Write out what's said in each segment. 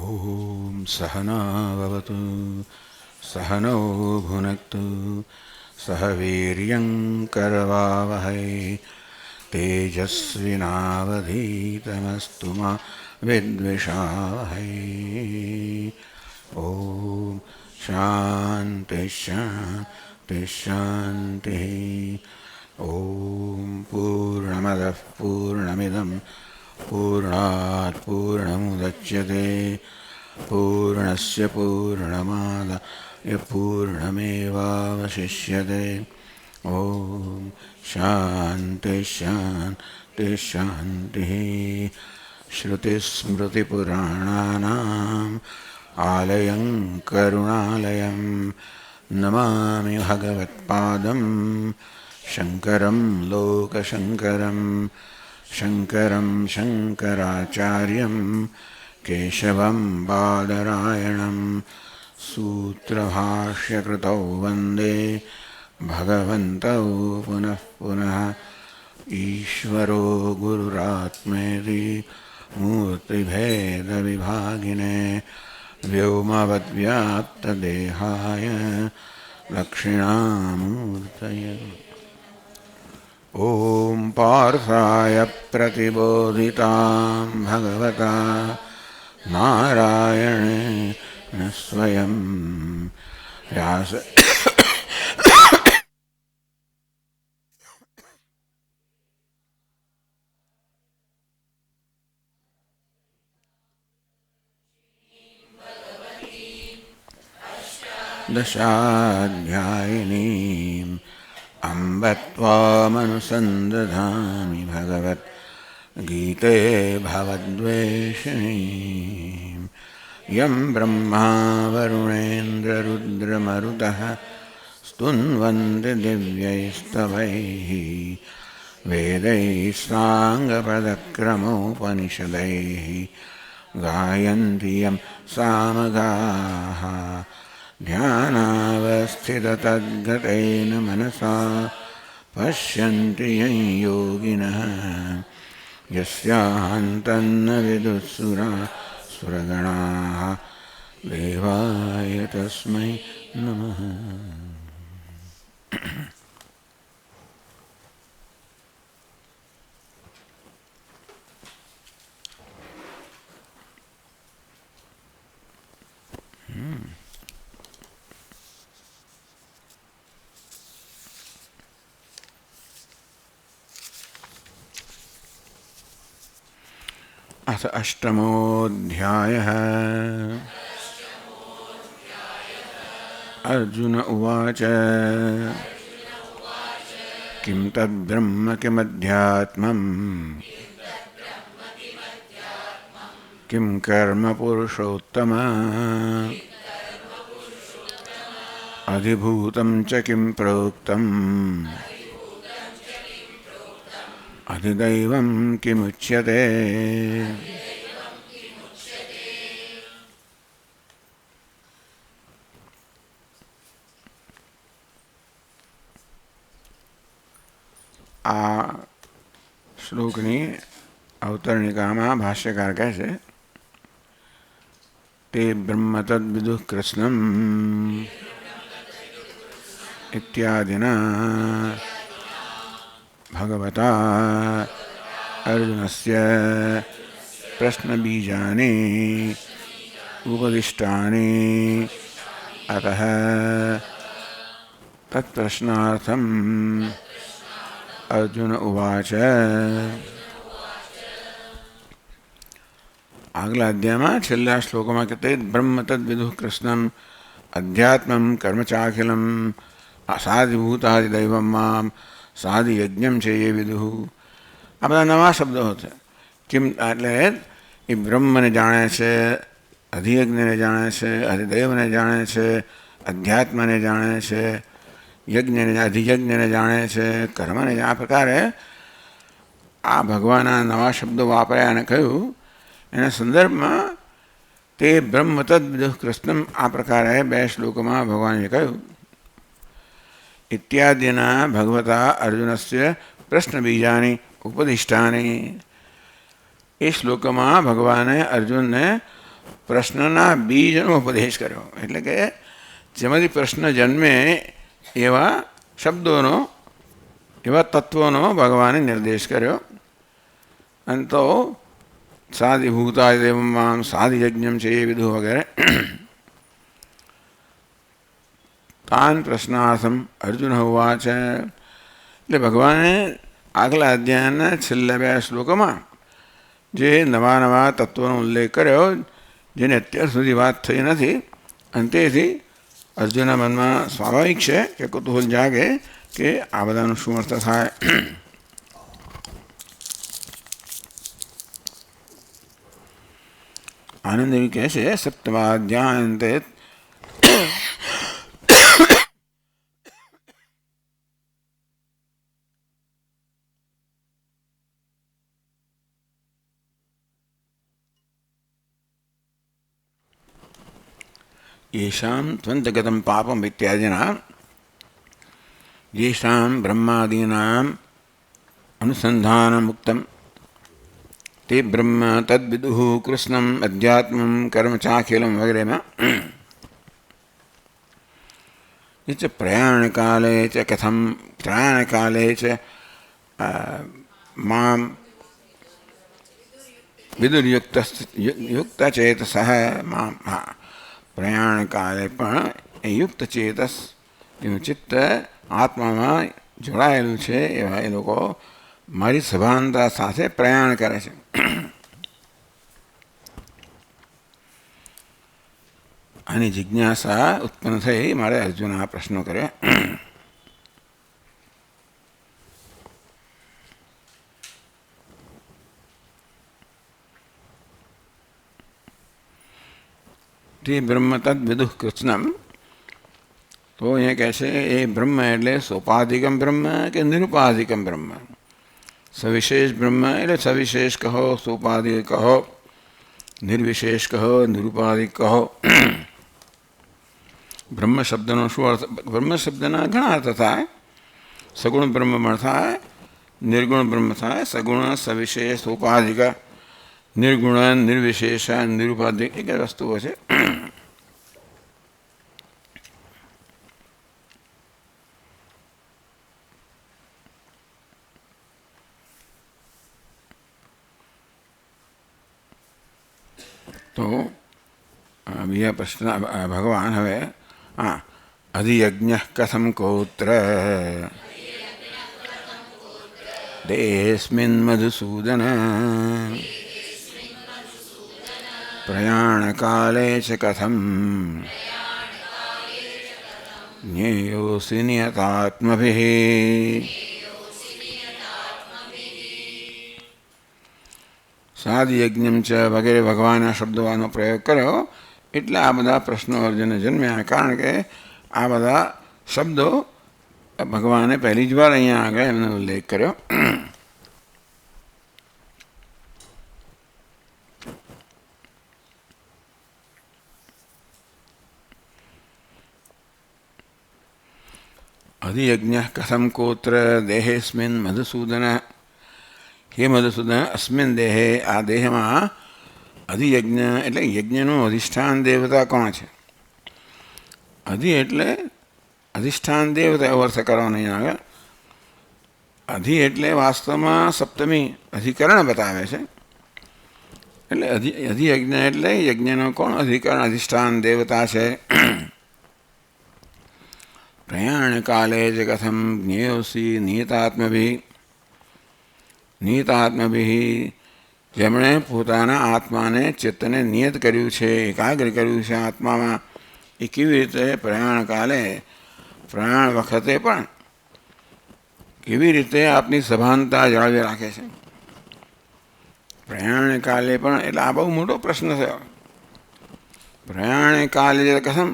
ॐ सहना भवतु सहनौ भुनक्तु सह वीर्यं करवावहै तेजस्विनावधीतमस्तु मा विद्विषावहै। ॐ शान्ति शान्ति शान्तिः। ॐ पूर्णमदः पूर्णमिदं पूर्णात् पूर्णमुदच्यते पूर्णस्य पूर्णमादाय पूर्णमेवावशिष्यते। ॐ शान्ति शान्ति शान्तिः। श्रुतिस्मृतिपुराणानाम् आलयं करुणालयं नमामि भगवत्पादं शङ्करं लोकशङ्करं शङ्करं शङ्कराचार्यं केशवं बादरायणं सूत्रभाष्यकृतौ वन्दे भगवन्तौ पुनः पुनः। ईश्वरो गुरुरात्मेति मूर्तिभेदविभागिने व्योमवद्व्याप्तदेहाय दक्षिणामूर्तये। ॐ पार्थाय प्रतिबोधितां भगवता नारायणेन स्वयं व्यास दशाध्यायिनीम् अम्ब त्वामनुसन्दधामि भगवद्गीते भवद्वेषिणीम्। यं ब्रह्मा वरुणेन्द्ररुद्रमरुतः स्तुन्वन्ति दिव्यैस्तवैः वेदैः साङ्गपदक्रमोपनिषदैः गायन्ति यं सामगाः। ध्यानावस्थिततद्गतेन मनसा पश्यन्ति यं योगिनः यस्यान्तन्न विदुःसुरासुरगणाः देवाय तस्मै नमः। अथ अष्टमोऽध्यायः। अर्जुन उवाच किं तद्ब्रह्म किमध्यात्मम् किं कर्म पुरुषोत्तम अधिभूतं च किं प्रोक्तम् अधिदैवं किमुच्यते। आ શ્લોકની અવતરણિકામાં ભાષ્યકાર કહે છે તે બ્રહ્મ તદ્વિદુઃ કૃષ્ણમ ઇત્યાદિના भगवता अर्जुनस्य प्रश्नबीजानि उपदिष्टानि अतः तत्प्रश्नार्थम् अर्जुन उवाच। આગલા અધ્યાયમાં છેલ્લા શ્લોકોમાં કહેતે બ્રહ્મ તદ્વિદુઃ કૃષ્ણમ અધ્યાત્મમ કર્મચાખિલમ સાધિભૂતાદિદૈવમ મામ સાધિ યજ્ઞમ છે એ વિદુઃ. આ બધા નવા શબ્દો છે. કિમ એટલે એ બ્રહ્મને જાણે છે, અધિયજ્ઞને જાણે છે, અધિદૈવને જાણે છે, અધ્યાત્મને જાણે છે, યજ્ઞને અધિયજ્ઞને જાણે છે, કર્મને આ પ્રકારે આ ભગવાનના નવા શબ્દો વાપર્યા અને કહ્યું એના સંદર્ભમાં તે બ્રહ્મ તદ્વિદુઃ કૃષ્ણમ આ પ્રકારે બે શ્લોકોમાં ભગવાને કહ્યું. इत्यादिना भगवता अर्जुनस्य प्रश्नबीजानि उपदिष्टानि. इस श्लोक में भगवान अर्जुन ने પ્રશ્નના બીજનો ઉપદેશ કર્યો. એટલે કે જેમાંથી પ્રશ્ન જન્મે એવા શબ્દોનો, એવા તત્વોનો ભગવાને નિર્દેશ કર્યો. અને તો સાધિભૂતાય દેવમાં સાધિયજ્ઞમ છે એ વિધુ વગેરે તાન પ્રશ્નાર્થમ અર્જુન હોવા છે. એટલે ભગવાને આગલા અધ્યાયના છેલ્લા 2 શ્લોકોમાં જે નવા નવા તત્વોનો ઉલ્લેખ કર્યો, જેની અત્યાર સુધી વાત થઈ નથી, અને તેથી અર્જુનના મનમાં સ્વાભાવિક છે કે કુતૂહલ જાગે કે આ બધાનું શું અર્થ થાય. આનંદ એવી કહે છે, સપ્તમાધ્યાયંતે येषां त्वन्तगतं पापम् इत्यादिना येषां ब्रह्मादीनाम् अनुसन्धानमुक्तं ते ब्रह्म तद्विदुः कृष्णम् अध्यात्मं कर्म चाखिलं वगैरह में च प्रयाणकाले च कथं प्रयाणकाले च मां विदुर्युक्तचेतसः मां પ્રયાણ કાલે પણ એ યુક્ત ચેતસ એનું ચિત્ત આત્મામાં જોડાયેલું છે એવા એ લોકો મારી સભાનતા સાથે પ્રયાણ કરે છે. આની જિજ્ઞાસા ઉત્પન્ન થઈ મારે અર્જુન આ પ્રશ્નો કર્યા. તે બ્રહ્મ તદ વિદુઃ કૃષ્ણમ. તો અહીંયા કહે છે એ બ્રહ્મ એટલે સોપાધિકમ બ્રહ્મ કે નિરુપાધિકમ બ્રહ્મ. સવિશેષ બ્રહ્મ એટલે સવિશેષ કહો, સોપાધિક કહો, નિર્વિશેષ કહો, નિરુપાધિક કહો. બ્રહ્મ શબ્દનો શું અર્થ? બ્રહ્મ શબ્દના ઘણા અર્થ થાય. સગુણ બ્રહ્મ પણ થાય, નિર્ગુણ બ્રહ્મ થાય. સગુણ, સવિશેષ, સોપાધિક, નિર્ગુણ, નિર્વિશેષ, નિરુપાધિક એક વસ્તુઓ છે. તો બીજા પ્રશ્ન ભગવાન હવે અધિયજ્ઞ કથમ કોત્ર દેસ્મિન મધુસૂદન પ્રયાણકાલે ચ કથમ જ્ઞેયોસી નિયતાત્મભિઃ. સાધિયજ્ઞમ ચ વગેરે ભગવાનના શબ્દોનો પ્રયોગ કર્યો એટલે આ બધા પ્રશ્નો અર્જુનને જન્મ્યા. કારણ કે આ બધા શબ્દો ભગવાને પહેલી જ વાર અહીંયા આગળ એમનો ઉલ્લેખ કર્યો. અધિયજ્ઞ કથમ કોત્ર દેહેસ્મિન મધુસૂદન. હે મધુસૂદન, અસ્મિન દેહે, આ દેહમાં અધિયજ્ઞ એટલે યજ્ઞનું અધિષ્ઠાન દેવતા કોણ છે? અધિ એટલે અધિષ્ઠાન દેવતા એવો અર્થ કરવાનો નહીં આગળ. અધિ એટલે વાસ્તવમાં સપ્તમી અધિકરણ બતાવે છે. એટલે અધિયજ્ઞ એટલે યજ્ઞનો કોણ અધિકરણ અધિષ્ઠાન દેવતા છે. પ્રયાણ કાલે જ કથમ જ્ઞેયોસી નિયતાત્મભિઃ. નિયતાત્મભિઃ જેમણે પોતાના આત્માને ચિત્તને નિયત કર્યું છે, એકાગ્ર કર્યું છે આત્મામાં, એ કેવી રીતે પ્રયાણ કાલે, પ્રયાણ વખતે પણ કેવી રીતે આપની સભાનતા જાળવી રાખે છે. પ્રયાણ કાલે પણ એટલે આ બહુ મોટો પ્રશ્ન થયો. પ્રયાણ કાલે કથમ,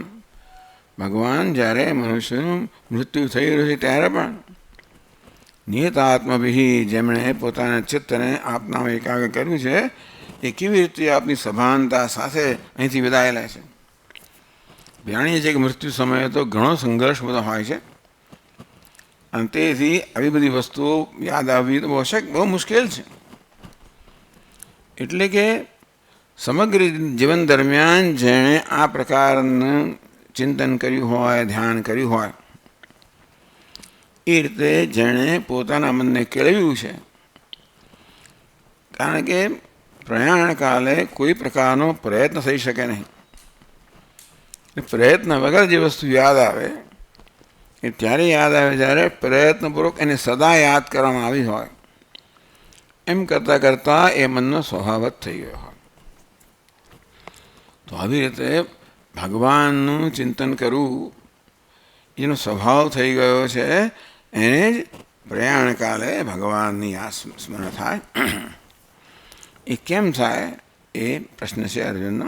ભગવાન જ્યારે મનુષ્યનું મૃત્યુ થઈ રહ્યું છે ત્યારે પણ નિયતાત્મભિઃ જેમણે પોતાના ચિત્તને આપનામાં એકાગ્ર કર્યું છે, એ કેવી રીતે આપની સભાનતા સાથે અહીંથી વિદાય લે છે. જાણીએ છીએ કે મૃત્યુ સમયે તો ઘણો સંઘર્ષ બધો હોય છે, અને તેથી આવી બધી વસ્તુઓ યાદ આવવી તો બહુ મુશ્કેલ છે. એટલે કે સમગ્ર જીવન દરમિયાન જેણે આ પ્રકારનું ચિંતન કર્યું હોય, ધ્યાન કર્યું હોય, એ રીતે જેણે પોતાના મનને કેળવ્યું છે. કારણ કે પ્રયાણ કાલે કોઈ પ્રકારનો પ્રયત્ન થઈ શકે નહીં. પ્રયત્ન વગર જે વસ્તુ યાદ આવે એ ત્યારે યાદ આવે જ્યારે પ્રયત્નપૂર્વક એને સદા યાદ કરવામાં આવી હોય. એમ કરતાં કરતાં એ મનનો સ્વભાવ જ થઈ ગયો હોય. તો આવી રીતે ભગવાનનું ચિંતન કરવું એનો સ્વભાવ થઈ ગયો છે. એને જ પ્રયાણ કાલે ભગવાનની આ સ્મરણ થાય. એ કેમ થાય એ પ્રશ્ન છે અર્જુનનો.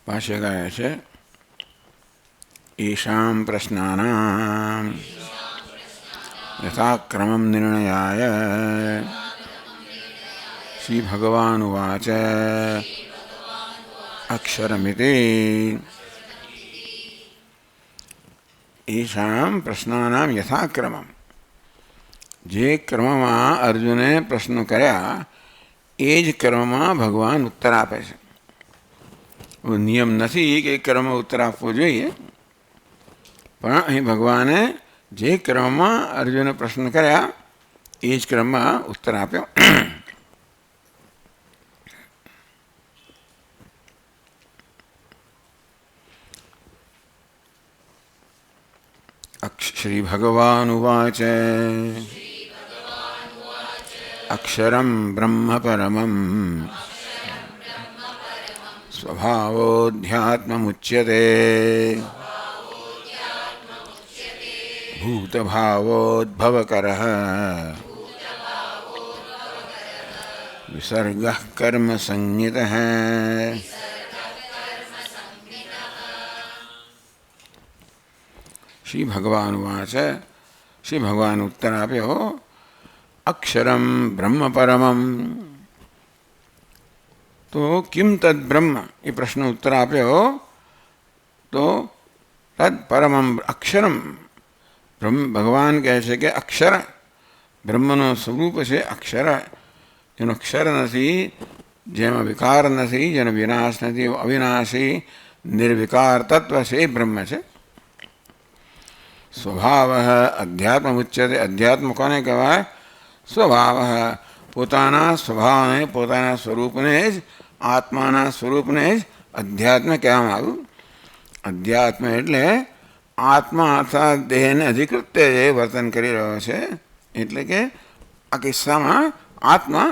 ભાષ્યકાર છે ઈશામ પ્રશ્નાનામ યથાક્રમં નિર્ણયાય શ્રી ભગવાન ઉવાચ અક્ષરમિતિ. ઈશામ પ્રશ્નાનામ યથાક્રમમ, જે ક્રમમાં અર્જુને પ્રશ્નો કર્યા એ જ ક્રમમાં ભગવાન ઉત્તર આપે છે. નિયમ નથી કે ક્રમ ઉત્તર આપવો જોઈએ, પણ અહીં ભગવાને જે ક્રમમાં અર્જુને પ્રશ્ન કર્યા એ જ ક્રમમાં ઉત્તર આપ્યો. શ્રી ભગવાન ઉવાચ અક્ષરમ બ્રહ્મ પરમં સ્વભાવોધ્યાત્મમુચ્યતે ભૂતભાવોદ્ભવકરઃ વિસર્ગઃ કર્મ સંજ્ઞિતઃ. શ્રી ભગવાન વાચ, શ્રી ભગવાન ઉત્તર આપ્યો અક્ષરમ બ્રહ્મ પરમમ. તો કિમ તદ બ્રહ્મ, એ પ્રશ્ન ઉત્તર આપ્યો તો તદ પરમમ અક્ષરમ. ભગવાન કહે છે કે અક્ષર બ્રહ્મનો સ્વરૂપ છે. અક્ષર જેનો અક્ષર નથી, જેમાં વિકાર નથી, જેનો વિનાશ નથી, અવિનાશી નિર્વિકાર તત્વ છે એ બ્રહ્મ છે. સ્વભાવ અધ્યાત્મ ઉચ્યતે. અધ્યાત્મ કોને કહેવાય? સ્વભાવ, પોતાના સ્વભાવને, પોતાના સ્વરૂપને જ, આત્માના સ્વરૂપને જ અધ્યાત્મ કહેવામાં આવ્યું. અધ્યાત્મ એટલે આત્મા અર્થાત દેહને અધિકૃત્ય જે વર્તન કરી રહ્યો છે, એટલે કે આ કિસ્સામાં આત્મા.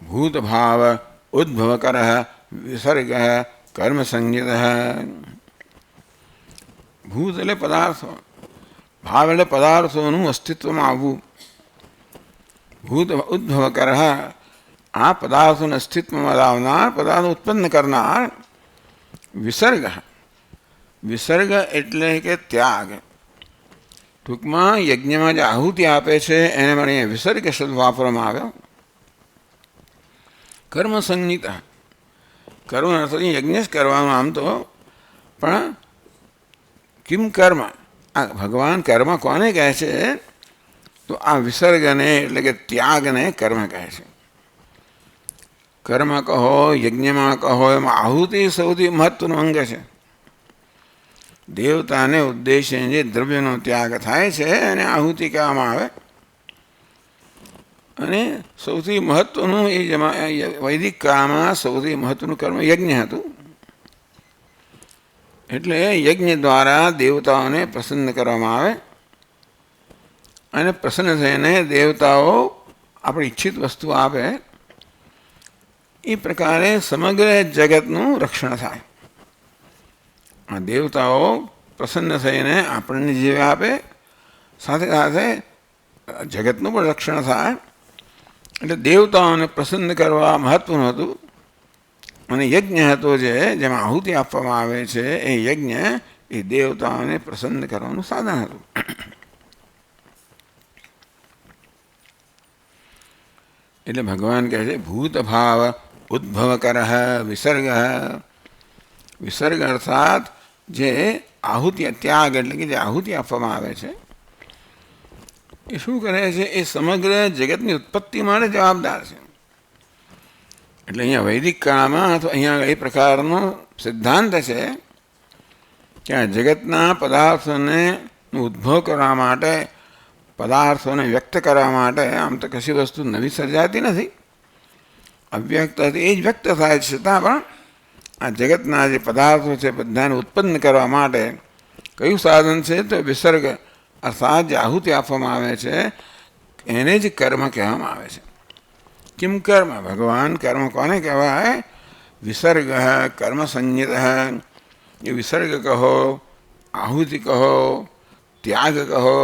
ભૂતભાવ ઉદ્ભવકર વિસર્ગ કર્મ સંજિત. ભૂત એટલે પદાર્થો, ભાવ એટલે પદાર્થોનું અસ્તિત્વમાં આવવું. ભૂત ઉદ્ભવકર, આ પદાર્થોને અસ્તિત્વમાં લાવનાર, પદાર્થો ઉત્પન્ન કરનાર. વિસર્ગ, વિસર્ગ એટલે કે ત્યાગ. ટૂંકમાં યજ્ઞમાં જે આહુતિ આપે છે એને મને વિસર્ગ શબ્દ વાપરવામાં આવ્યો. કર્મ સંહિતા, કર્મ અર્થ યજ્ઞ જ કરવાનું આમ તો, પણ કિમ કર્મ, આ ભગવાન કર્મ કોને કહે છે? તો આ વિસર્ગને એટલે કે ત્યાગને કર્મ કહે છે. કર્મ કહો, યજ્ઞમાં કહો, એમાં આહુતિ સૌથી મહત્વનો અંગ છે. દેવતાને ઉદ્દેશ્ય જે દ્રવ્યનો ત્યાગ થાય છે એને આહુતિ કહેવામાં આવે. અને સૌથી મહત્વનું એ જેમાં વૈદિક કાળમાં સૌથી મહત્વનું કર્મ યજ્ઞ હતું. એટલે યજ્ઞ દ્વારા દેવતાઓને પ્રસન્ન કરવામાં આવે અને પ્રસન્ન થઈને દેવતાઓ આપણી ઈચ્છિત વસ્તુ આપે. એ પ્રકારે સમગ્ર જગતનું રક્ષણ થાય. આ દેવતાઓ પ્રસન્ન થઈને આપણને જીવ આપે, સાથે સાથે જગતનું પણ રક્ષણ થાય. એટલે દેવતાઓને પ્રસન્ન કરવા મહત્વનું હતું. અને યજ્ઞ હતો જે જેમાં આહુતિ આપવામાં આવે છે, એ યજ્ઞ એ દેવતાઓને પ્રસન્ન કરવાનું સાધન હતું. એટલે ભગવાન કહે છે ભૂતભાવ ઉદ્ભવકર વિસર્ગ. વિસર્ગ અર્થાત જે આહુતિ ત્યાગ એટલે કે જે આહુતિ આપવામાં આવે છે એ શું કરે છે? એ સમગ્ર જગતની ઉત્પત્તિ માટે જવાબદાર છે. એટલે અહીંયા વૈદિક કાળમાં અથવા અહીંયા એ પ્રકારનો સિદ્ધાંત છે કે આ જગતના પદાર્થોને ઉદ્ભવ કરવા માટે, પદાર્થોને વ્યક્ત કરવા માટે આમ તો કશી વસ્તુ નવી સર્જાતી નથી, અવ્યક્ત હતી એ જ વ્યક્ત થાય છે. છતાં પણ આ જગતના જે પદાર્થો છે બધાને ઉત્પન્ન કરવા માટે કયું સાધન છે? તો વિસર્ગ અર્થાત જે આહુતિ આપવામાં આવે છે એને જ કર્મ કહેવામાં આવે છે. કિમ કર્મ? ભગવાન કર્મ કોને કહેવાય? વિસર્ગ, કર્મ સંયત. એ વિસર્ગ કહો, આહુતિ કહો, ત્યાગ કહો,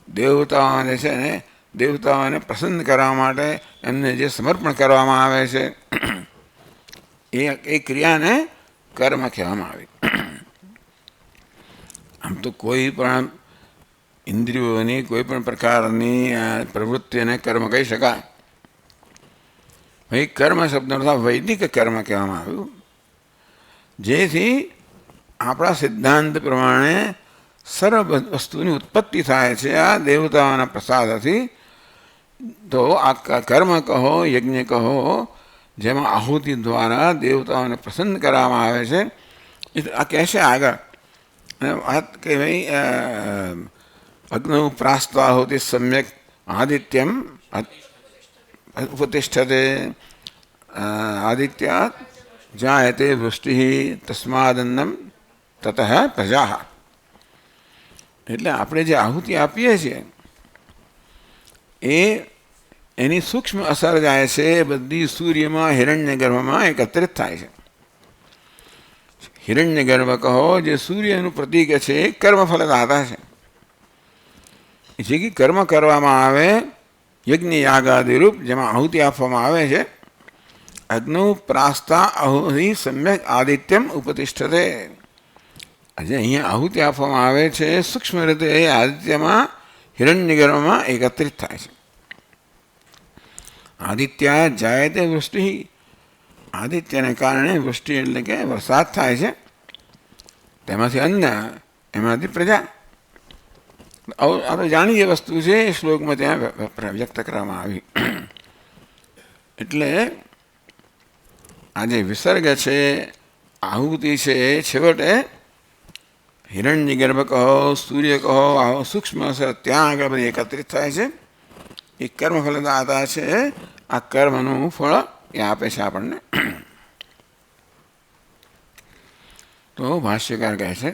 દેવતાઓને છે ને દેવતાઓને પ્રસન્ન કરવા માટે એમને જે સમર્પણ કરવામાં આવે છે એ ક્રિયાને કર્મ કહેવામાં આવી. આમ તો કોઈ પણ ઇન્દ્રિયોની કોઈ પણ પ્રકારની પ્રવૃત્તિને કર્મ કહી શકાય. ભાઈ કર્મ શબ્દનો અર્થ વૈદિક કર્મ કહેવામાં આવ્યું, જેથી આપણા સિદ્ધાંત પ્રમાણે સર્વ વસ્તુની ઉત્પત્તિ થાય છે આ દેવતાઓના પ્રસાદથી. તો આ કર્મ કહો, યજ્ઞ કહો, જેમાં આહુતિ દ્વારા દેવતાઓને પ્રસન્ન કરવામાં આવે છે. આ કહેશે આગળ વાત કે ભાઈ અગ્નૌ પ્રાસ્તાહુતિ સમ્યક આદિત્યમ ઉપતિષ્ઠતે આદિત્યાત જાયતે વૃષ્ટિ તસ્માદન્નમ તતઃ પ્રજા. એટલે આપણે જે આહુતિ આપીએ છીએ એની સૂક્ષ્મ અસર જાય છે બધી સૂર્યમાં, હિરણ્ય ગર્ભમાં એકત્રિત થાય છે. હિરણ્ય ગર્ભ કહો જે સૂર્યનું પ્રતીક છે એ કર્મફલદાતા છે. જે કે કર્મ કરવામાં આવે યજ્ઞ યાગાદિરૂપ, જેમાં આહુતિ આપવામાં આવે છે. અગ્નૌ પ્રાસ્તા આહુતિ સમ્યક આદિત્યમ ઉપતિષ્ઠતે. આજે અહીંયા આહુતિ આપવામાં આવે છે સૂક્ષ્મ રીતે એ આદિત્યમાં, હિરણ્ય ગર્ભમાં એકત્રિત થાય છે. આદિત્યા જાયતે વૃષ્ટિ. આદિત્યને કારણે વૃષ્ટિ એટલે કે વરસાદ થાય છે, તેમાંથી અન્ન, એમાંથી પ્રજા. આપણે જાણીએ વસ્તુ છે એ શ્લોકમાં ત્યાં વ્યક્ત કરવામાં આવી. એટલે આ જે વિસર્ગ છે, આહુતિ છે, એ છેવટે હિરણ્ય ગર્ભ કહો, સૂર્ય કહો, સૂક્ષ્મ અસર ત્યાં આગળ બધી એકત્રિત થાય છે. એ કર્મ ફલદાતા છે. આ કર્મનું ફળ એ આપે છે આપણને. તો ભાષ્યકાર કહે છે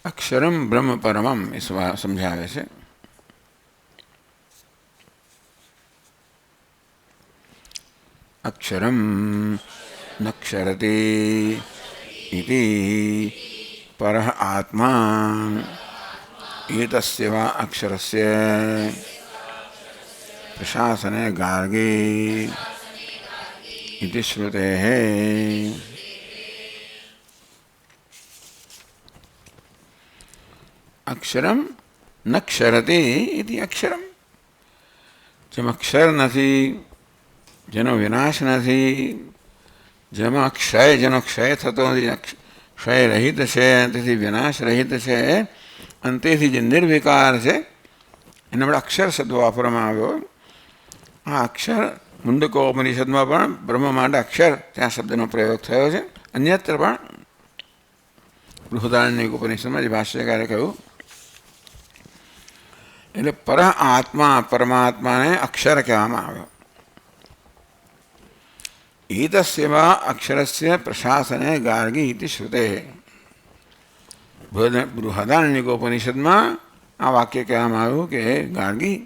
અક્ષરમ બ્રહ્મ પરમમ એ સમજાવે છે. અક્ષરમ નક્ષરતે ઇતિ પરઃ આત્મા એતસ્ય વા અક્ષરસ્ય પ્રશાસને ગાર્ગે ઇતિ શ્રુતેઃ. અક્ષરમ નક્ષરતે ઇતિ અક્ષરમ. જેમ અક્ષર નથી, જેનો વિનાશ નથી, જેમાં ક્ષય, જેનો ક્ષય થતો નથી, ક્ષય રહિત છે, તેથી વિનાશ રહિત છે, અને તેથી જે નિર્વિકાર છે એને આપણે અક્ષર શબ્દ વાપરવામાં આવ્યો. આ અક્ષર મુંડકોપનિષદમાં પણ બ્રહ્મ માટે અક્ષર ત્યાં શબ્દનો પ્રયોગ થયો છે. અન્યત્ર પણ બૃહદારણ્યક ઉપનિષદમાં જે ભાષ્યકારે કહ્યું. એટલે પર આત્મા, પરમાત્માને અક્ષર કહેવામાં આવ્યો. એતસ્યવા અક્ષરસ્ય પ્રશાસને ગાર્ગી ઇતિ શ્રુતે. બૃહદારણ્યકોપનિષદમાં આ વાક્ય કહેવામાં આવ્યું કે ગાર્ગી,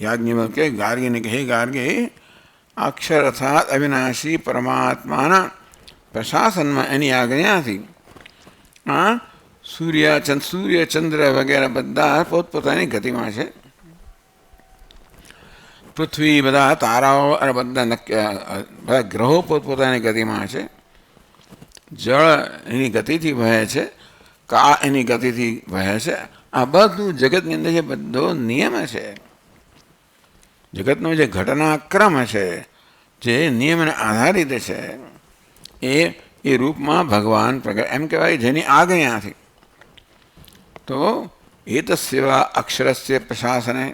યાજ્ઞવલ્ક્ય ગાર્ગીને કહે, ગાર્ગી અક્ષર અર્થાત અવિનાશી પરમાત્માના પ્રશાસનમાં એની આજ્ઞાથી આ સૂર્ય, ચંદ્ર વગેરે બધા પોતપોતાની ગતિમાં છે. પૃથ્વી, બધા તારાઓ અને બધા ગ્રહો પોતપોતાની ગતિમાં છે. જળ એની ગતિથી વહે છે, કાળ એની ગતિથી વહે છે. આ બધું જગતની અંદર જે બધો નિયમ છે, જગતનો જે ઘટનાક્રમ છે, જે નિયમને આધારિત છે, એ એ રૂપમાં ભગવાન પ્રગટ, એમ કહેવાય જેની આજ્ઞાથી. તો એતસ્યવા અક્ષરસ્ય પ્રશાસને,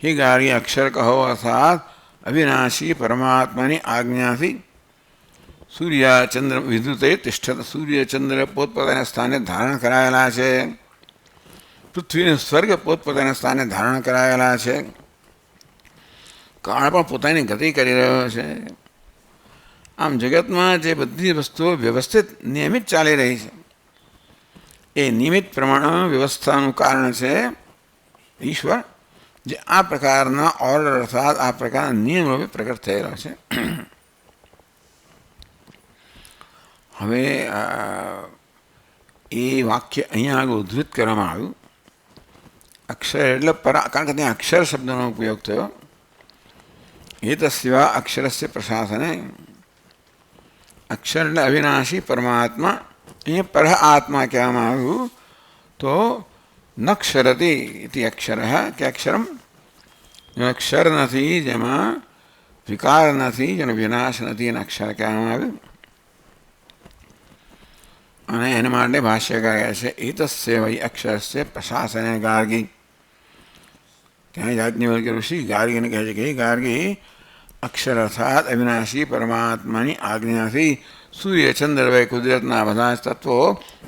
હે ગાર્ગી, અક્ષર કહો અર્થાત અવિનાશી પરમાત્માની આજ્ઞાથી સૂર્ય ચંદ્ર વિદ્યુતે તિષ્ઠત, સૂર્ય ચંદ્ર પોતપોતાના સ્થાને ધારણ કરાયેલા છે, પૃથ્વીને સ્વર્ગ પોતપોતાના સ્થાને ધારણ કરાયેલા છે, કાળ પણ પોતાની ગતિ કરી રહ્યો છે. આમ જગતમાં જે બધી વસ્તુઓ વ્યવસ્થિત નિયમિત ચાલી રહી છે, એ નિયમિત પ્રમાણે વ્યવસ્થાનું કારણ છે ઈશ્વર, જે આ પ્રકારના ઓર્ડર અર્થાત આ પ્રકારના નિયમ રૂપે પ્રગટ થયેલો છે. હવે એ વાક્ય અહીંયા આગળ ઉદ્ધૃત કરવામાં આવ્યું. અક્ષર એટલે કારણ કે ત્યાં અક્ષર શબ્દનો ઉપયોગ થયો. એતસ્યવા અક્ષરસ્ય પ્રશાસને, અક્ષર એટલે અવિનાશી પરમાત્મા, અહીંયા પર આત્મા કહેવામાં આવ્યું. તો ન ક્ષરતી ઇતિ અક્ષર, કે અક્ષરમ, અક્ષર નથી, જેમાં વિકાર નથી, જેનો વિનાશ નથી, એને અક્ષર કહેવામાં આવ્યું. અને એના માટે ભાષ્યકાર કહે છે એતસ્ય વૈ અક્ષરસ્ય પ્રશાસને ગાર્ગી. ત્યાં યાજ્ઞવલ્ક્ય ઋષિ ગાર્ગીને કહે છે કે ગાર્ગી, અક્ષર અર્થાત અવિનાશી પરમાત્માની આજ્ઞાથી સૂર્ય ચંદ્ર વય કુદરતના બધા જ તત્વો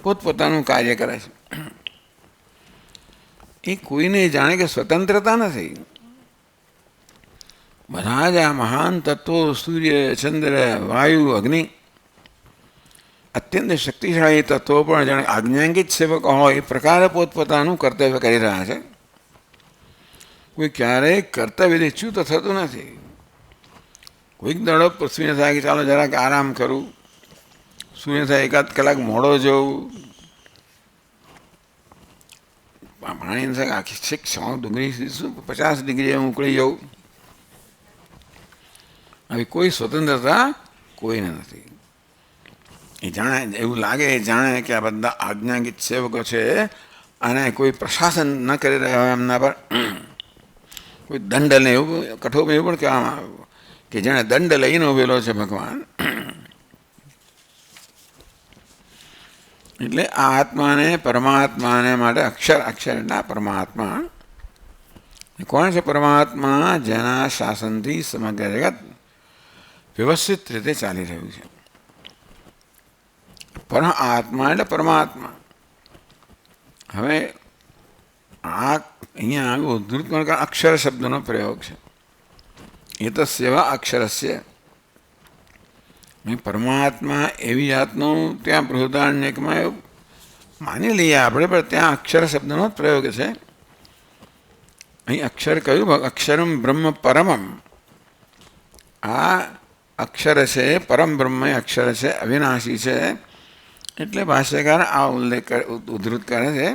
પોતપોતાનું કાર્ય કરે છે. એ કોઈને જાણે કે સ્વતંત્રતા નથી. બધા જ આ મહાન તત્વો સૂર્ય ચંદ્ર વાયુ અગ્નિ અત્યંત શક્તિશાળી તત્વો પણ જાણે આજ્ઞાંકિત સેવક હોય એ પ્રકારે પોતપોતાનું કર્તવ્ય કરી રહ્યા છે. કોઈ ક્યારેય કર્તવ્યથી ચ્યુત થતું નથી. કોઈક દડો પૃથ્વીને થાય કે ચાલો જરાક આરામ કરું, સૂર્ય થાય એકાદ કલાક મોડો જવું, પાણી થાય આખી છેક 100 ડિગ્રી 50 ડિગ્રીએ ઉકળી જવું, આવી કોઈ સ્વતંત્રતા કોઈને નથી. એ જાણે, એવું લાગે જાણે કે આ બધા આજ્ઞાંકિત સેવકો છે અને કોઈ પ્રશાસન ન કરી રહ્યા હોય એમના પર, કોઈ દંડને એવું કઠોર એવું પણ કહેવામાં આવ્યું કે જેણે દંડ લઈને ઉભેલો છે ભગવાન. એટલે આ આત્માને પરમાત્માને માટે અક્ષર, અક્ષર એટલે પરમાત્મા. કોણ છે પરમાત્મા? જેના શાસનથી સમગ્ર જગત વ્યવસ્થિત રીતે ચાલી રહ્યું છે. પર આત્મા એટલે પરમાત્મા. હવે આ અહીંયા આગળ ઉદ્ધૃત અક્ષર શબ્દનો પ્રયોગ છે. એતસ્યવા અક્ષરસ્ય, પરમાત્મા એવી જાતનું ત્યાં બૃહદારણ્યકમાં એવું માની લઈએ આપણે, પણ ત્યાં અક્ષર શબ્દનો જ પ્રયોગ છે. અહીં અક્ષર કયું? અક્ષરમ બ્રહ્મ પરમમ. આ અક્ષર છે, પરમ બ્રહ્મ અક્ષર છે, અવિનાશી છે. એટલે ભાષ્યકાર આ ઉલ્લેખ ઉદ્ધૃત કરે છે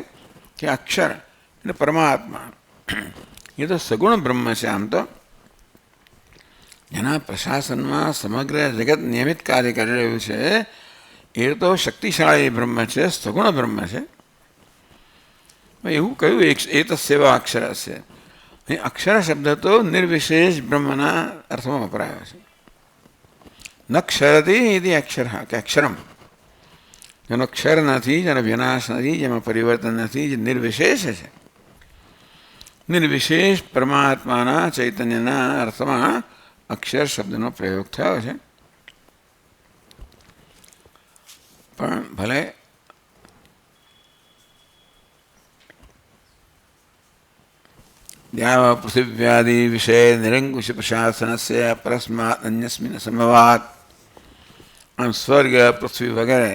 કે અક્ષર એટલે પરમાત્મા એ તો સગુણ બ્રહ્મ છે. આમ તો જેના પ્રશાસનમાં સમગ્ર જગત નિયમિત કાર્ય કરી રહ્યું છે, એ તો શક્તિશાળી બ્રહ્મ છે, સગુણ બ્રહ્મ છે. એવું કયું? એ તો સેવા અક્ષર છે. અહીં અક્ષર શબ્દ તો નિર્વિશેષ બ્રહ્મના અર્થમાં વપરાયો છે. ન ક્ષરતી એ અક્ષર, કે અક્ષરમ, જેનો ક્ષર નથી, જેનો વિનાશ નથી, જેમાં પરિવર્તન નથી, જે નિર્વિશેષ છે. નિર્વિશેષ પરમાત્માના ચૈતન્યના અર્થમાં અક્ષર શબ્દનો પ્રયોગ થયો છે. પણ ભલે દ્યાવ પૃથિવ્યાદિ વિષય નિરંકુશ પ્રશાસનસ્ય પરસ્માત અન્યસ્મિન સમવાત. આમ સ્વર્ગ, પૃથ્વી વગેરે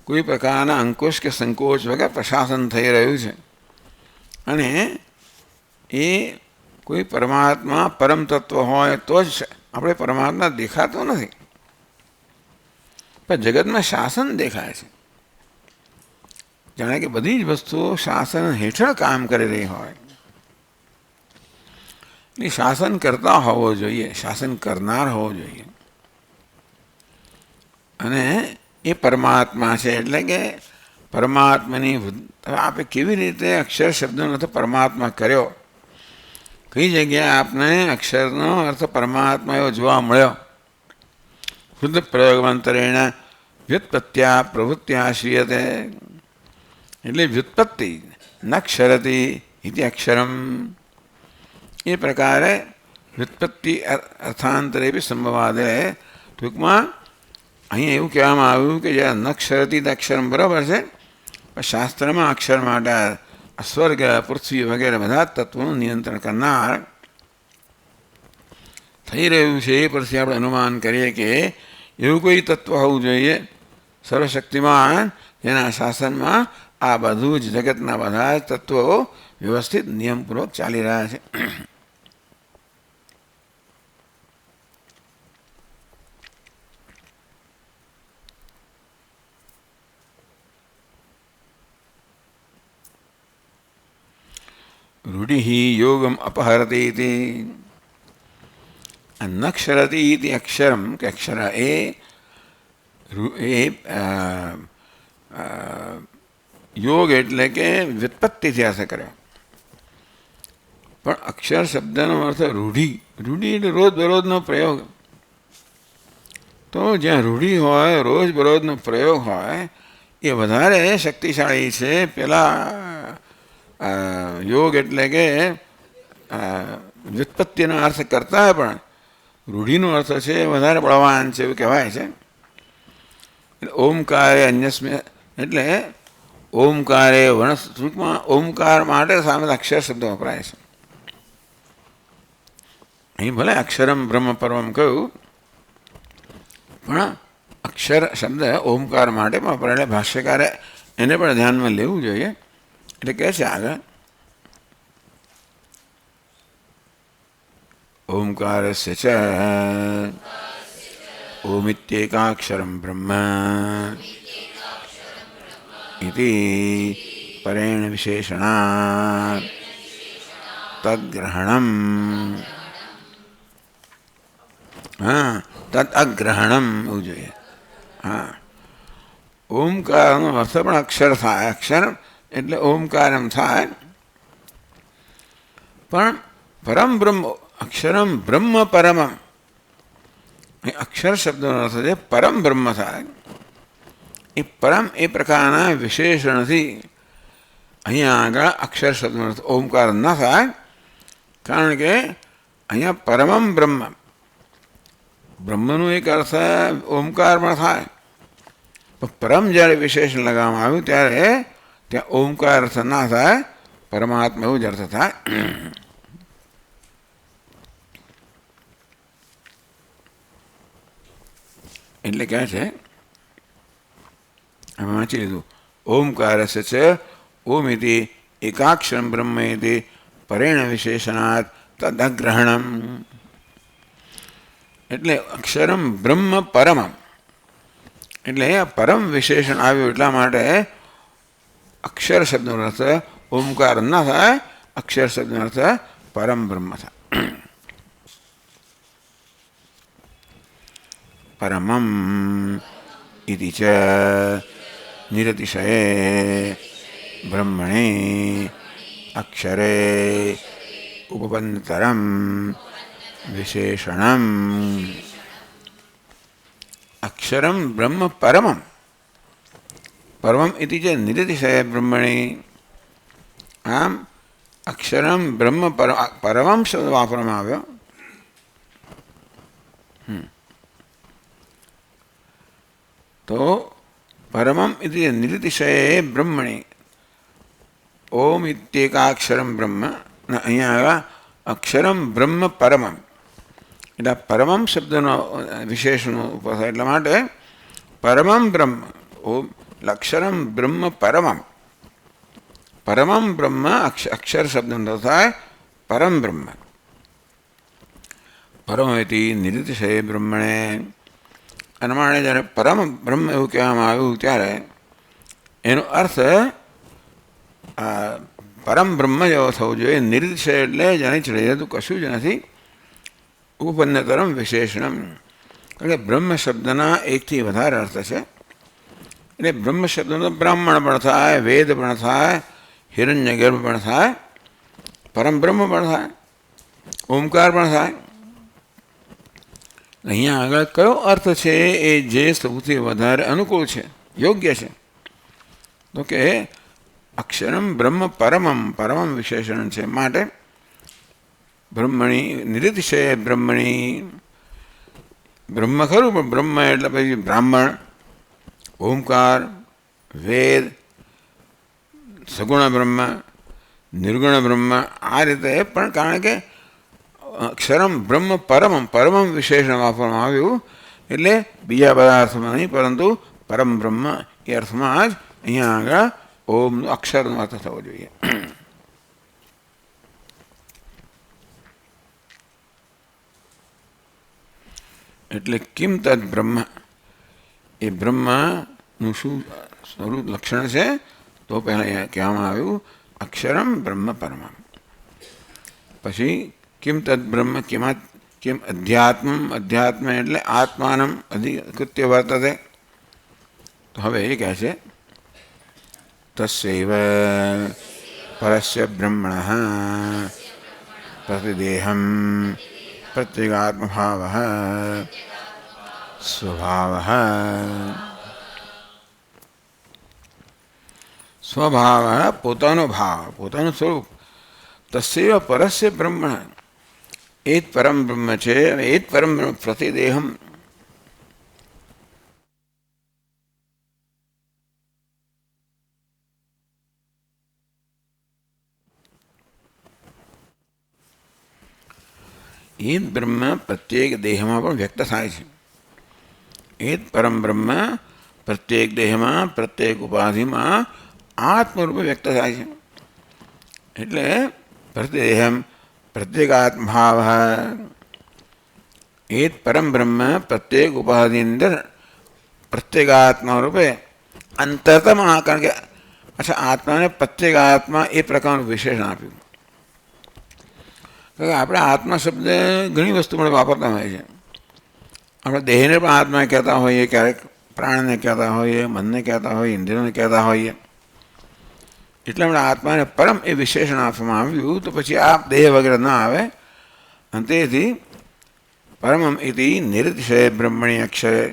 કોઈ પ્રકારના અંકુશ કે સંકોચ વગર પ્રશાસન થઈ રહ્યું છે. અને એ કોઈ પરમાત્મા પરમ તત્વ હોય તો જ આપણે પરમાત્મા દેખાતો નથી, પણ જગતમાં શાસન દેખાય છે. જાણે કે બધી જ વસ્તુઓ શાસન હેઠળ કામ કરી રહી હોય. એ શાસન કરતા હોવો જોઈએ, શાસન કરનાર હોવો જોઈએ. અને એ પરમાત્મા છે. એટલે કે પરમાત્માની આપણે કેવી રીતે અક્ષર શબ્દનો અર્થ પરમાત્મા કર્યો, કઈ જગ્યાએ આપને અક્ષરનો અર્થ પરમાત્મા એવો જોવા મળ્યો, શુદ્ધ પ્રયોગમાંતરેણ વ્યુત્પત્ત્યા પ્રવૃત્ત્યા શ્રીયતે. એટલે વ્યુત્પત્તિ નક્ષરતી ઇતિ અક્ષરમ. એ પ્રકારે વ્યુત્પત્તિ અર્થાંતરે બી સંભવાદે. ટૂંકમાં અહીંયા એવું કહેવામાં આવ્યું કે જે નક્ષરતી અક્ષરમ બરાબર છે, પણ શાસ્ત્રમાં અક્ષર માટે સ્વર્ગ પૃથ્વી વગેરે બધા તત્વોનું નિયંત્રણ કરનાર થઈ રહ્યું છે. એ પરથી આપણે અનુમાન કરીએ કે એવું કોઈ તત્વ હોવું જોઈએ સર્વશક્તિમાન જેના શાસનમાં આ બધું જ જગતના બધા જ તત્વો વ્યવસ્થિત નિયમપૂર્વક ચાલી રહ્યા છે. રૂઢિ યોગમ અપહરતી ઇતિ. નક્ષરતી ઇતિ અક્ષરમ કે અક્ષર એ યોગ એટલે કે વ્યુત્પત્તિથી અર્થ કર્યો. પણ અક્ષર શબ્દનો અર્થ રૂઢિ. રૂઢિ એટલે રોજબરોજનો પ્રયોગ. તો જ્યાં રૂઢિ હોય, રોજબરોજનો પ્રયોગ હોય, એ વધારે શક્તિશાળી છે. પેલા યોગ એટલે કે વ્યુત્પત્તિનો અર્થ કરતા પણ રૂઢિનો અર્થ છે વધારે બળવાન છે એવું કહેવાય છે. ઓમકારે અન્યસ્મે એટલે ઓમકારે ટૂંકમાં ઓમકાર માટે સામે અક્ષર શબ્દ વપરાય છે. અહીં ભલે અક્ષરમ બ્રહ્મ પરમમ કહ્યું, પણ અક્ષર શબ્દ ઓમકાર માટે પણ વપરાય. ભાષ્યકારે એને પણ ધ્યાનમાં લેવું જોઈએ. એટલે કહે છે આગળ ઓમકારસ્ય ચ ઓમિત્યેકાક્ષરમ બ્રહ્મ ઇતિ પરેણ વિશેષણાત તદ્ગ્રહણમ. હા, તદ અગ્રહણમ એવું જોઈએ. હા, ઓમકારનો અર્થ પણ અક્ષર થાય. અક્ષર એટલે ઓમકાર એમ થાય. પણ પરમ બ્રહ્મ અક્ષરમ બ્રહ્મ પરમમ. અક્ષર શબ્દનો અર્થ છે પરમ બ્રહ્મ થાય. એ પરમ એ પ્રકારના વિશેષણથી અહીંયા આગળ અક્ષર શબ્દનો અર્થ ઓમકાર ન થાય. કારણ કે અહીંયા પરમમ બ્રહ્મ, બ્રહ્મનો એક અર્થ ઓમકાર પણ થાય. પરમ જ્યારે વિશેષણ લગાવવામાં આવ્યું ત્યારે ત્યાં ઓમકાર અર્થ ના થાય, પરમાત્મા એવું જ અર્થ થાય. એટલે કહે છે, અમે વાંચી લીધું. ઓમકારસ્ય છે ઓમિતિ એકાક્ષરમ બ્રહ્મ ઇતિ પરેણ વિશેષણાત તદગ્રહણમ. એટલે અક્ષરમ બ્રહ્મ પરમમ એટલે આ પરમ વિશેષણ આવ્યું. એટલા માટે અક્ષર શબ્દનો અર્થ ઓમકાર ન થાય, અક્ષર શબ્દનો અર્થ પરમ બ્રહ્મ થાય. પરમમ ઇતિ ચ નિરતિશયે બ્રહ્મણે અક્ષરે ઉપપન્નતરમ વિશેષણમ. અક્ષરમ બ્રહ્મ પરમમ. પરમમ ઇતિ ચ નિરતિશયે બ્રહ્મણે. આમ અક્ષરમ બ્રહ્મ પરમમ શબ્દ વાપરવામાં આવ્યો. તો પરમમ ઇતિ નિરતિશયે બ્રહ્મણે ઓમ ઇત્યેકાક્ષરમ બ્રહ્મ. અહીંયા આવ્યા અક્ષરમ બ્રહ્મ પરમમ. એટલે પરમમ શબ્દનો વિશેષનો ઉપર થાય. એટલા માટે પરમમ બ્રહ્મ ઓમ અક્ષરમ બ્રહ્મ પરમમ. પરમમ બ્રહ્મ અક્ષર શબ્દનો થાય પરમ બ્રહ્મ. પરમેતિ નિરતિશયે બ્રહ્મણે. અને માટે જ્યારે પરમ બ્રહ્મ એવું કહેવામાં આવ્યું ત્યારે એનો અર્થ પરમ બ્રહ્મ જેવો થવો જોઈએ. નિરતિશય એટલે જેને ચડી જતું કશું જ નથી. ઉપપન્નતરમ વિશેષણમ. કારણ કે બ્રહ્મ શબ્દના એકથી વધારે અર્થ છે. એટલે બ્રહ્મ શબ્દનો બ્રાહ્મણ પણ થાય, વેદ પણ થાય, હિરણ્ય ગર્ભ પણ થાય, પરમ બ્રહ્મ પણ થાય, ઓમકાર પણ થાય. અહીંયા આગળ કયો અર્થ છે એ જે સૌથી વધારે અનુકૂળ છે, યોગ્ય છે? તો કે અક્ષરમ બ્રહ્મ પરમમ, પરમમ વિશેષણ છે, માટે બ્રહ્મણી નિરતિશય બ્રહ્મણી, બ્રહ્મ ખરું પણ બ્રહ્મ એટલે પછી બ્રાહ્મણ, ઓમકાર, વેદ, સગુણ બ્રહ્મ, નિર્ગુણ બ્રહ્મ, આ રીતે. પણ કારણ કે અક્ષરમ બ્રહ્મ પરમમ, પરમમ વિશેષણ વાપરવામાં આવ્યું એટલે બીજા બધા અર્થમાં નહીં, પરંતુ પરમ બ્રહ્મ એ અર્થમાં જ અહીંયા આગળ ઓમનો અક્ષરનો અર્થ થવો જોઈએ. એટલે કિમ તદ બ્રહ્મ, એ બ્રહ્મનું શું સ્વરૂપ લક્ષણ છે? તો પહેલાં અહીંયા કહેવામાં આવ્યું અક્ષરમ બ્રહ્મ પરમમ. પછી કિમ તદ બ્રહ્મ, કિમ અધ્યાત્મ, અધ્યાત્મ એટલે આત્માનમ અધિકૃત્ય વર્તતે. તો હવે એ કહે છે તસ્યૈવ પરસ્ય બ્રહ્મણઃ પ્રતિદેહમ પ્રત્યેગાત્મભાવઃ સ્વભાવઃ, સ્વભાવ પોતાનો ભાવ, પોતાનું સ્વરૂપ. તસ્યૈવ પરસ્ય બ્રહ્મણ, એ જ પરમ બ્રહ્મ છે, એ જ પરમ બ્રહ્મ પ્રતિદેહમ, એ જ બ્રહ્મ પ્રત્યેક દેહમાં પણ વ્યક્ત થાય છે. એ જ પરમ બ્રહ્મ પ્રત્યેક દેહમાં, પ્રત્યેક ઉપાધિમાં આત્મરૂપે વ્યક્ત થાય છે. એટલે પ્રતિદેહમ પ્રત્યેગાત્મભાવ, એ જ પરમ બ્રહ્મ પ્રત્યેક ઉપાધિ અંદર પ્રત્યેગાત્મા રૂપે અંતરતમ, કારણ કે અચ્છા આત્માને પ્રત્યેગાત્મા એ પ્રકારનું વિશેષણ આપ્યું. કારણ કે આપણે આત્મા શબ્દ ઘણી વસ્તુ પણ વાપરતા હોય છે. આપણે દેહને પણ આત્મા કહેતા હોઈએ, ક્યારેક પ્રાણને કહેતા હોઈએ, મનને કહેતા હોઈએ, ઇન્દ્રિયોને કહેતા હોઈએ. એટલા માટે આત્માને પરમ એ વિશેષણ આપવામાં આવ્યું. તો પછી આ દેહ વગેરે ના આવે. અને તેથી પરમમ ઇતિ નિરતિશય બ્રહ્મણી અક્ષરે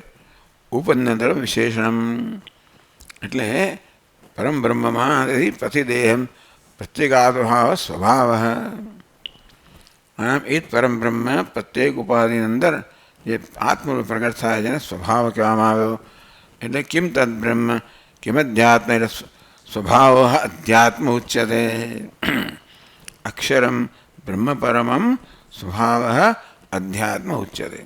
ઉપન્નતર વિશેષણમ, એટલે પરમ બ્રહ્મમાં તેથી પ્રતિદેહમ પ્રત્યેગાત્મભાવ સ્વભાવ. આમ એ જ પરમ બ્રહ્મ પ્રત્યેક ઉપાધિની અંદર જે આત્મરૂપ પ્રગટ થાય છે એને સ્વભાવ કહેવામાં આવ્યો. એટલે કિમ તદ બ્રહ્મ, કિમ અધ્યાત્મ, એટલે સ્વભાવ અધ્યાત્મ ઉચ્યતે. અક્ષરમ બ્રહ્મ પરમમ સ્વભાવ અધ્યાત્મ ઉચ્યતે.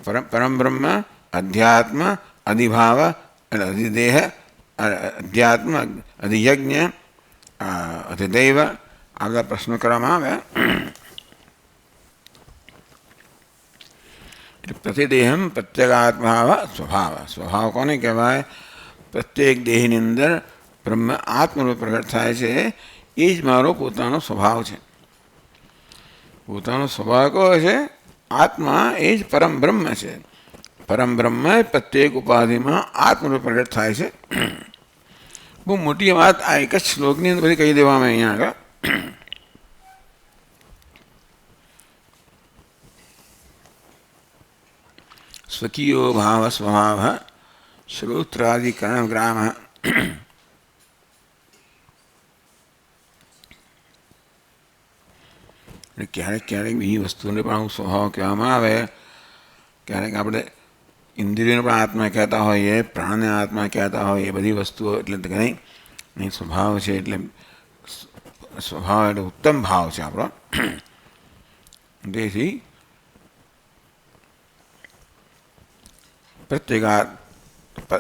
પરમ બ્રહ્મ, અધ્યાત્મ, અધિભાવ અને અધિદેહ, અધ્યાત્મ, અધિયજ્ઞ, અધિદૈવ, આ બધા પ્રશ્નો કરવામાં આવ્યા. પ્રતિદેહમ પ્રત્યેગાત્મભાવ સ્વભાવ. સ્વભાવ કોને કહેવાય? પ્રત્યેક દેહની અંદર બ્રહ્મ આત્મરૂપ પ્રગટ થાય છે, એ જ મારો પોતાનો સ્વભાવ છે. પોતાનો સ્વભાવ કયો છે? આત્મા એ જ પરમ બ્રહ્મ છે. પરમ બ્રહ્મ પ્રત્યેક ઉપાધિમાં આત્મરૂપ પ્રગટ થાય છે. બહુ મોટી વાત આ એક જ શ્લોકની અંદર બધી કહી દેવામાં અહીંયા આગળ. સ્વકીયો ભાવ સ્વભાવ શ્રોત્રાદિકરણ ગ્રામ. ક્યારેક ક્યારેક બીજી વસ્તુને પણ આવું સ્વભાવ કહેવામાં આવે. ક્યારેક આપણે ઇન્દ્રિયોને પણ આત્મા કહેતા હોઈએ, પ્રાણને આત્મા કહેતા હોઈએ, એ બધી વસ્તુઓ એટલે નહીં સ્વભાવ છે. એટલે સ્વભાવ એટલે ઉત્તમ ભાવ છે આપણો. તેથી પ્રત્યેક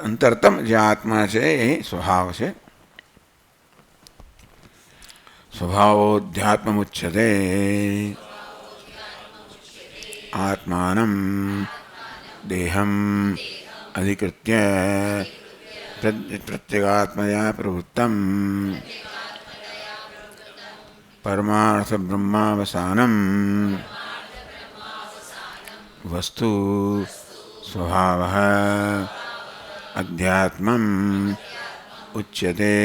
અંતરતમ જે આત્મા છે એ સ્વભાવ છે. સ્વભાવોધ્યાત્મુચ્યતે. આત્માનમ દેહમ અધિકૃત્ય પ્રત્યેગાત્મયા પ્રવૃત્તમ પરમાર્થ બ્રહ્માવસાનમ વસ્તુ સ્વભાવ અધ્યાત્મમ ઉચ્યતે.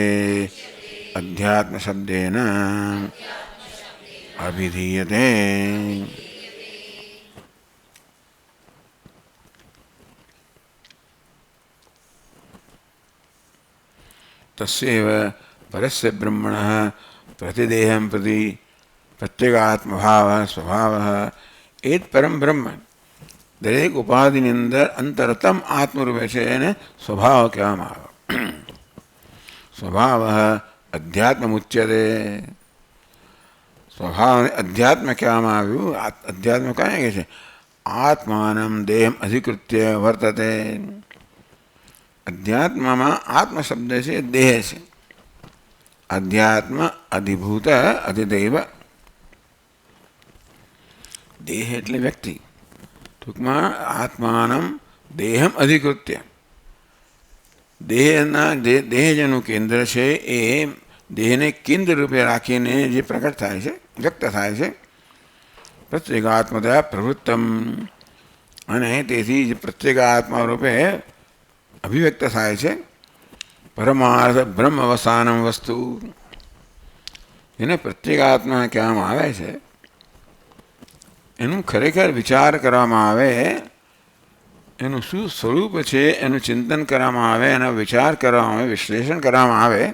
અધ્યાત્મ શબ્દેન અભિધીયતે. તસ્યૈવ પરસ્ય બ્રહ્મણઃ પ્રતિદેહમ પ્રતિ પ્રત્યેગાત્મભાવ સ્વભાવ એ જ પરમ બ્રહ્મ દરેક ઉપાધિની અંદર અંતરતમ આત્મરૂપે છે એને સ્વભાવ કહેવામાં આવે. સ્વભાવ અધ્યાત્મ ઉચ્યતે. સ્વભાવને અધ્યાત્મ કહેવામાં આવ્યું. અધ્યાત્મ કાંઈ કહે છે? આત્માનમ દેહમ અધિકૃત્ય વર્તતે. અધ્યાત્મમાં આત્મ શબ્દ છે દેહ છે. અધ્યાત્મ અધિભૂત અધિદૈવ. દેહ એટલે વ્યક્તિ. ટૂંકમાં આત્માનમ દેહમ અધિકૃત્ય. દેહ જેનું કેન્દ્ર છે એ દેહને કેન્દ્ર રૂપે રાખીને જે પ્રકટ થાય છે, વ્યક્ત થાય છે. પ્રત્યેગાત્મતયા પ્રવૃત્તમ. અને તેથી જે પ્રત્યેગાત્મા રૂપે અભિવ્યક્ત થાય છે. પરમાર્થ બ્રહ્મ અવસાનમ વસ્તુ. એને પ્રત્યેગાત્મા કહેવામાં આવે છે. એનું ખરેખર વિચાર કરવામાં આવે, એનું શું સ્વરૂપ છે એનું ચિંતન કરવામાં આવે, એનો વિચાર કરવામાં આવે, વિશ્લેષણ કરવામાં આવે.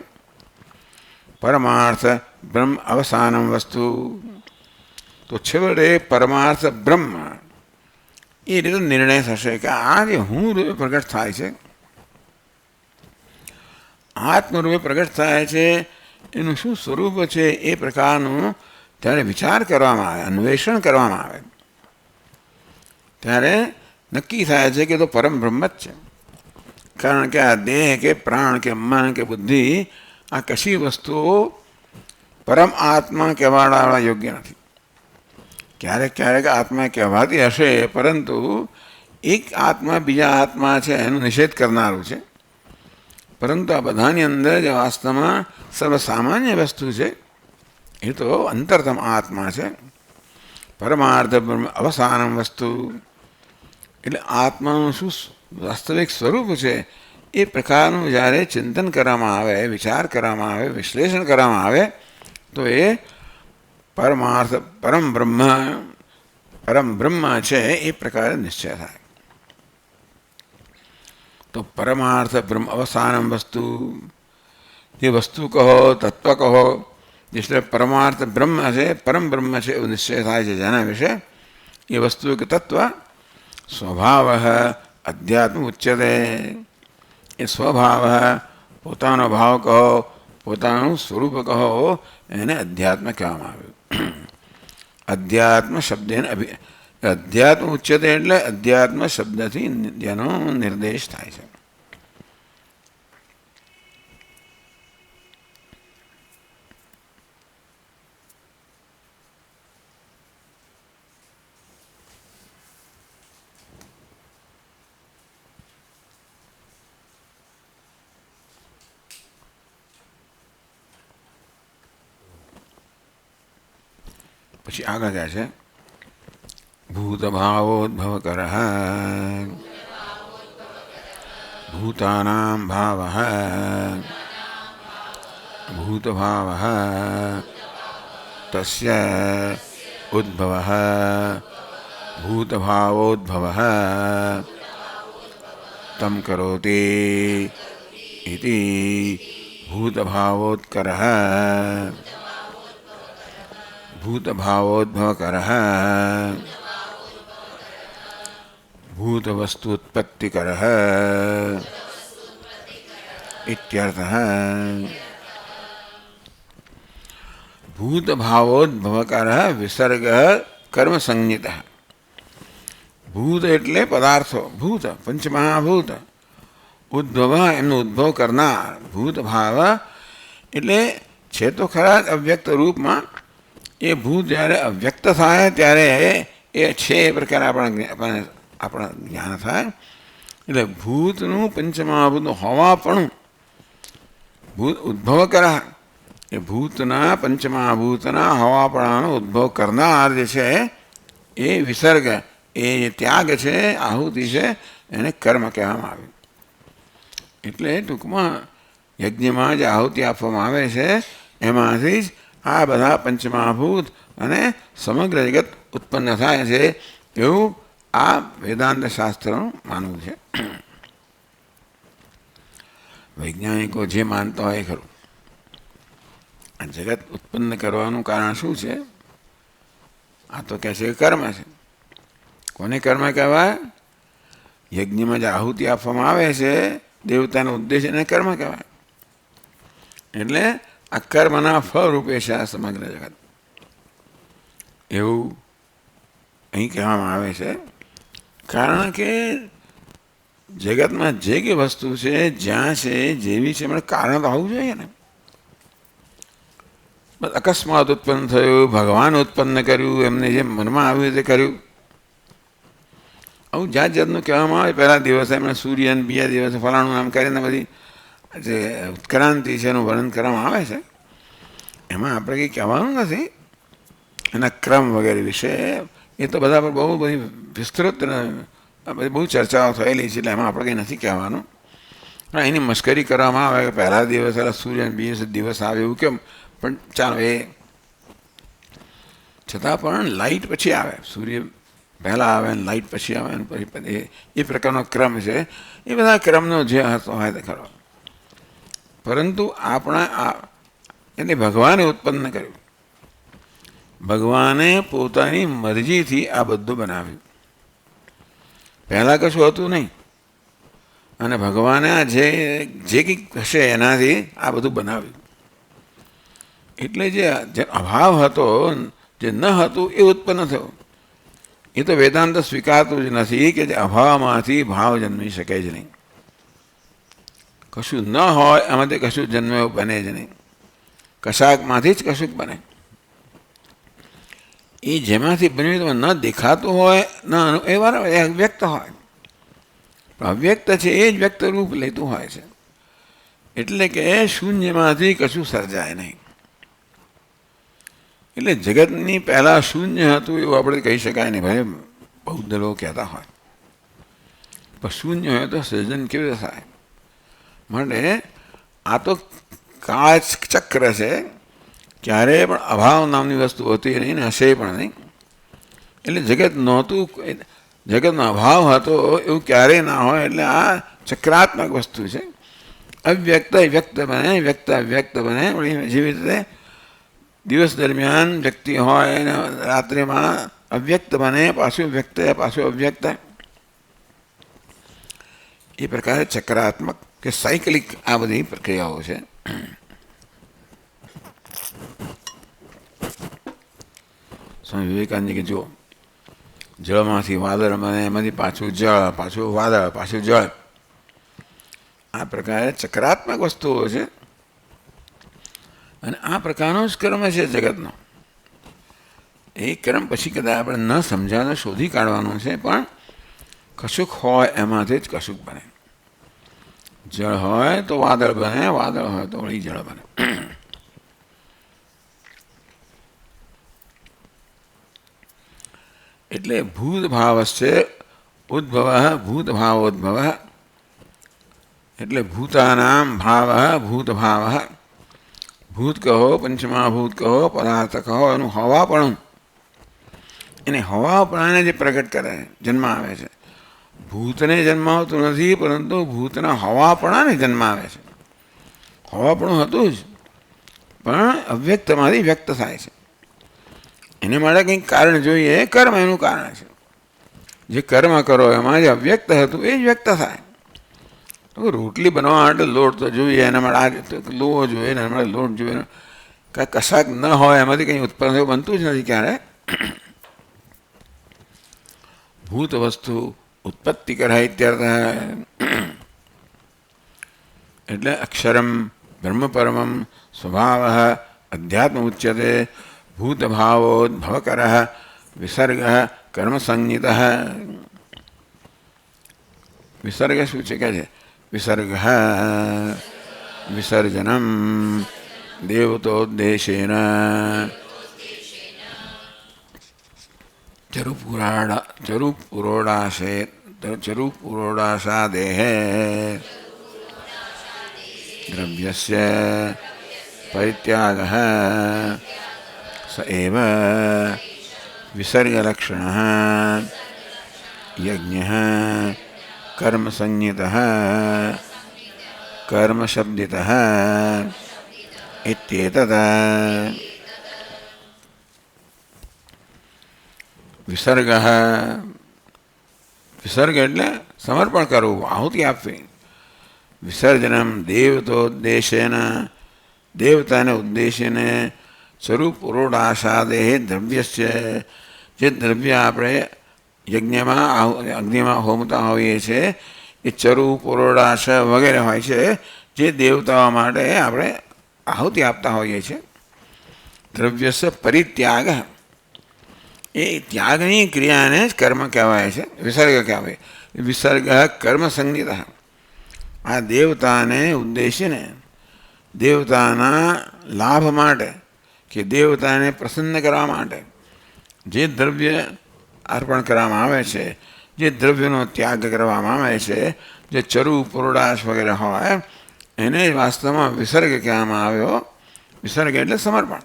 પરમાર્થ બ્રહ્મ અવસાનમ વસ્તુ. તો છેવટે પરમાર્થ બ્રહ્મ એ રીતે નિર્ણય થશે કે આ જે હું રૂપે પ્રગટ થાય છે, આત્મરૂપે પ્રગટ થાય છે, એનું શું સ્વરૂપ છે એ પ્રકારનું ત્યારે વિચાર કરવામાં આવે, અન્વેષણ કરવામાં આવે. ત્યારે નક્કી થાય છે કે તો પરમ બ્રહ્મ જ છે. કારણ કે આ દેહ કે પ્રાણ કે મન કે બુદ્ધિ આ કશી વસ્તુઓ પરમ આત્મા કહેવાડા યોગ્ય નથી. ક્યારેક ક્યારેક આત્મા કહેવાતી હશે, પરંતુ એક આત્મા બીજા આત્મા છે એનો નિષેધ કરનારું છે. પરંતુ આ બધાની અંદર જે વાસ્તવમાં સર્વસામાન્ય વસ્તુ છે એ તો અંતરતમ આત્મા છે. પરમાર્થ બ્રહ્મ અવસાનમ વસ્તુ. એટલે આત્માનું શું વાસ્તવિક સ્વરૂપ છે એ પ્રકારનું જ્યારે ચિંતન કરવામાં આવે, વિચાર કરવામાં આવે, વિશ્લેષણ કરવામાં આવે તો એ પરમાર્થ પરમ બ્રહ્મ છે એ પ્રકારે નિશ્ચય થાય. તો પરમાર્થ બ્રહ્મ અવસાનમ વસ્તુ. જે વસ્તુ કહો, તત્વ કહો, જે પરમાર્થ બ્રહ્મ છે, પરમ બ્રહ્મ છે એવું નિશ્ચય થાય છે જેના વિશે એ વસ્તુ કે તત્વ સ્વભાવ અધ્યાત્મ ઉચ્યતે. એ સ્વભાવ પોતાનો ભાવ કહો, પોતાનું સ્વરૂપ કહો, એને અધ્યાત્મ કહેવામાં આવ્યું. અધ્યાત્મ શબ્દેને અધ્યાત્મ ઉચ્યતે એટલે અધ્યાત્મ શબ્દથી જેનો નિર્દેશ થાય છે. પછી આગળ કહે છે ભૂતભાવોદ્ભવકર ભૂતાનામ ભાવ ભૂતભાવ તસ્ય ઉદ્ભવ ભૂતભાવોદ્ભવ તમ કરોતિ ઇતિ ભૂતભાવોત્કર ભૂતભાવોદ્ભવકર ભૂતવસ્તુત્પત્તિકર ઇત્યર્થઃ. ભૂતભાવોદ્ભવકર વિસર્ગ કર્મ સંજ્ઞિત. ભૂત એટલે પદાર્થો, ભૂત પંચમહાભૂત. ઉદ્ભવ એમનો ઉદ્ભવ કરનાર. ભૂતભાવ એટલે છે તો ખરા અવ્યક્ત રૂપમાં. એ ભૂત જ્યારે અવ્યક્ત થાય ત્યારે એ છે એ પ્રકારે આપણા જ્ઞાન થાય. એટલે ભૂતનું પંચમહાભૂતનું હોવાપણું ભૂત ઉદ્ભવ કરા. એ ભૂતના પંચમહાભૂતના હોવાપણાનો ઉદ્ભવ કરનાર જે છે એ વિસર્ગ, એ ત્યાગ છે, આહુતિ છે, એને કર્મ કહેવામાં આવ્યું. એટલે ટૂંકમાં યજ્ઞમાં જે આહુતિ આપવામાં આવે છે એમાંથી જ આ બધા પંચમહાભૂત અને સમગ્ર જગત ઉત્પન્ન થાય છે એવું આ વેદાંત શાસ્ત્રનું માનવું છે. વૈજ્ઞાનિકો જે માનતા હોય એ ખરું. આ જગત ઉત્પન્ન કરવાનું કારણ શું છે? આ તો કહે છે કે કર્મ છે. કોને કર્મ કહેવાય? યજ્ઞમાં જે આહુતિ આપવામાં આવે છે દેવતાનો ઉદ્દેશ, એને કર્મ કહેવાય. એટલે આ કર્મના ફળ રૂપે છે આ સમગ્ર જગત, એવું અહીં કહેવામાં આવે છે. કારણ કે જગતમાં જે કંઈ વસ્તુ છે, જ્યાં છે, જેવી છે, એમાં કારણ તો આવવું જોઈએ ને. બસ અકસ્માત ઉત્પન્ન થયું, ભગવાન ઉત્પન્ન કર્યું, એમને જે મનમાં આવ્યું તે કર્યું. આવું જાત જાતનું કહેવામાં આવે. પહેલા દિવસે એમણે સૂર્ય, બીજા દિવસે ફલાણું નામ કરીને બધી જે ઉત્ક્રાંતિ છે એનું વર્ણન કરવામાં આવે છે. એમાં આપણે કંઈ કહેવાનું નથી એના ક્રમ વગેરે વિશે. એ તો બધા પર બહુ બધી વિસ્તૃત બધી બહુ ચર્ચાઓ થયેલી છે, એટલે એમાં આપણે કંઈ નથી કહેવાનું. પણ એની મશ્કરી કરવામાં આવે કે પહેલા દિવસે સૂર્ય, બીજા દિવસ આવે એવું કેમ? પણ ચાલો, એ છતાં પણ લાઇટ પછી આવે, સૂર્ય પહેલાં આવે ને લાઇટ પછી આવે ને પછી એ પ્રકારનો ક્રમ છે. એ બધા ક્રમનો જે હતો હોય તે ખરો. પરંતુ આપણા એટલે ભગવાને ઉત્પન્ન કર્યું. ભગવાને પોતાની મરજીથી આ બધું બનાવ્યું. પહેલાં કશું હતું નહીં, અને ભગવાને આ જે કંઈક હશે એનાથી આ બધું બનાવ્યું. એટલે જે અભાવ હતો, જે ન હતું એ ઉત્પન્ન થયો. એ તો વેદાંત સ્વીકારતું જ નથી કે જે અભાવમાંથી ભાવ જન્મી શકે જ નહીં. કશું ન હોય એમાંથી કશું જન્મે એવું બને જ નહીં. કશાકમાંથી જ કશુંક બને. એ જેમાંથી બન્યું ન દેખાતું હોય, ન એ વ્યક્ત હોય. અવ્યક્ત છે એ જ વ્યક્ત રૂપ લેતું હોય છે. એટલે કે શૂન્યમાંથી કશું સર્જાય નહીં. એટલે જગતની પહેલાં શૂન્ય હતું એવું આપણે કહી શકાય નહીં. ભાઈ બૌદ્ધ લોકો કહેતા હોય, પણ શૂન્ય હોય તો સર્જન કેવી રીતે થાય? માટે આ તો કાચ ચક્ર છે. ક્યારેય પણ અભાવ નામની વસ્તુ હોતી નહીં ને હશે પણ નહીં. એટલે જગત નહોતું, જગતનો અભાવ હતો એવું ક્યારેય ના હોય. એટલે આ ચક્રાત્મક વસ્તુ છે. અવ્યક્ત વ્યક્ત બને, વ્યક્ત અવ્યક્ત બને. જેવી રીતે દિવસ દરમિયાન વ્યક્તિ હોય અને રાત્રિમાં અવ્યક્ત બને, પાછું વ્યક્ત, પાછું અવ્યક્ત. એ પ્રકારે ચક્રાત્મક કે સાયકલિક આ બધી પ્રક્રિયાઓ છે. સ્વામી વિવેકાનંદજી કે જો જળમાંથી વાદળ બને, એમાંથી પાછું જળ, પાછું વાદળ, પાછું જળ. આ પ્રકારે ચક્રાત્મક વસ્તુઓ છે. અને આ પ્રકારનો જ કર્મ છે જગતનો. એ કર્મ પછી કદાચ આપણે ન સમજાને શોધી કાઢવાનું છે. પણ કશુંક હોય એમાંથી જ કશુંક બને. જળ હોય તો વાદળ બને, વાદળ હોય તો વળી જળ બને. એટલે ભૂત ભાવસ્ય ઉદ્ભવ ભૂત ભાવોદ્ભવ. એટલે ભૂતાનામ ભાવ ભૂત ભાવ. ભૂત કહો, પંચમહાભૂત કહો, પદાર્થ કહો, એનું હવાપણું, એને હવાપણાને જે પ્રગટ કરે, જન્મ આવે છે. ભૂતને જન્મ આવતો નથી, પરંતુ ભૂતના હવાપણાને જન્મ આવે છે. હવાપણું હતું જ, પણ અવ્યક્તમાંથી વ્યક્ત થાય છે. એને માટે કંઈક કારણ જોઈએ. કર્મ એનું કારણ છે. જે કર્મ કરો એમાં જે અવ્યક્ત હતું એ જ વ્યક્ત થાય. તો રોટલી બનાવવા માટે લોટ તો જોઈએ, એના માટે આ લોહો જોઈએ, એના માટે લોટ જોઈએ. કાંઈ કશાક ન હોય એમાંથી કંઈ ઉત્પન્ન થયું બનતું જ નથી ક્યારે. ભૂત વસ્તુ ઉત્પત્તિ કરાય ત્યારે એટલે અક્ષરમ બ્રહ્મ પરમમ સ્વભાવ અધ્યાત્મ ઉચ્યતે ભૂતભાવોદ્ભવકર વિસર્ગ કર્મ સંહિત. વિસર્ગ શું છે? કે છે વિસર્ગ વિસર્જનમ દેવતોદ્દેશેન ચરુપુરોડાશા દેહે દ્રવ્યસ્ય પરિત્યાગઃ સ એવ વિસર્ગલક્ષણઃ યજ્ઞઃ કર્મ સંહિતઃ કર્મ શબ્દિતઃ ઇત્યેતત. વિસર્ગ, વિસર્ગ એટલે સમર્પણ કરવું, આહુતિ આપવી. વિસર્જનમ દેવતોદ્દેશેન, દેવતાને ઉદ્દેશીને સ્વરૂપ પુરોડાશાદે દ્રવ્યસ્ય, જે દ્રવ્ય આપણે યજ્ઞમાં અગ્નિમાં હોમતા હોઈએ છીએ એ ચરુ પુરોડાશ વગેરે હોય છે, જે દેવતાઓ માટે આપણે આહુતિ આપતા હોઈએ છીએ. દ્રવ્યસ્ય પરિત્યાગ, એ ત્યાગની ક્રિયાને જ કર્મ કહેવાય છે, વિસર્ગ કહેવાય. વિસર્ગ કર્મ સંગીત. આ દેવતાને ઉદ્દેશીને, દેવતાના લાભ માટે કે દેવતાને પ્રસન્ન કરવા માટે જે દ્રવ્ય અર્પણ કરવામાં આવે છે, જે દ્રવ્યનો ત્યાગ કરવામાં આવે છે, જે ચરુ પુરોડાશ વગેરે હોય એને વાસ્તવમાં વિસર્ગ કહેવામાં આવ્યો. વિસર્ગ એટલે સમર્પણ.